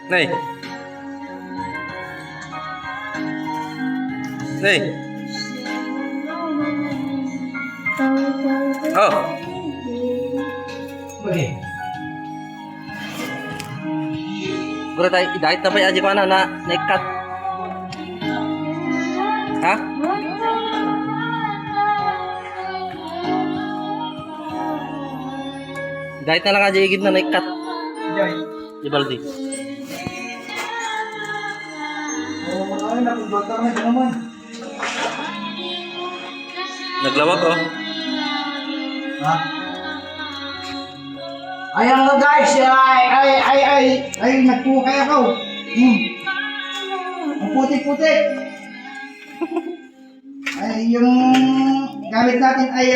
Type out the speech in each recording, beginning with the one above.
Nay. Nay. Oh. Oke. Bro, dahit na ba aja ko na nekat? Ha? Dahit na lang aja igid na nekat. Jai. Di baldi. Oh, ay nakumbata na naman. Naglawak oh. Ha? Ayan nga guys, ay nagpukay ako. Ang putik-putik. Ay yung gamit natin ay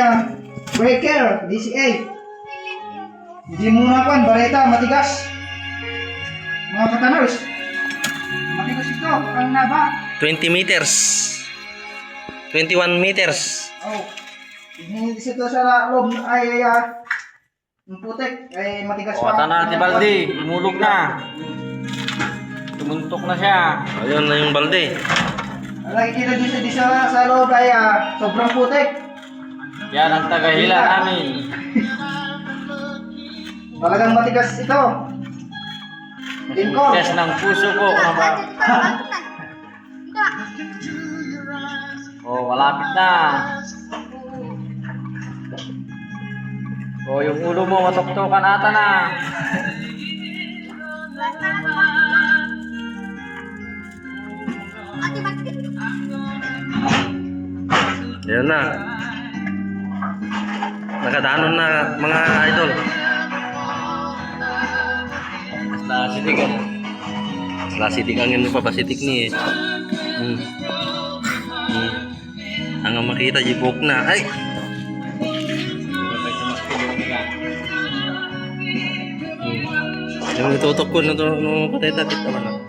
breaker, DCA. Hindi muna pan, bareta, matigas. Mga katanors. Matigas ito, ang naba. 20 meters. 21 meters. Oh. Hindi ito sa loob ay yung putik ay matigas pa. Kuwatan na si Baldi, lumulog na. Tumuntok na siya. Ayun na yung balde. Nakikita dito sa loob ay sobrang putik. Yan ang tagahila namin. Talagang matigas ito. Tingko. Test ng puso ko. Ano ba? Oh, malapit na. Oh, yung ulo mo matuktukan ata na. Ayun na. Nakadanon na mga idol. Basta sitigan. Lasitik angin mo pa pasitik ni. Ang makita jibok na. Ay. Yung itutok ko na ito nung patay takit naman.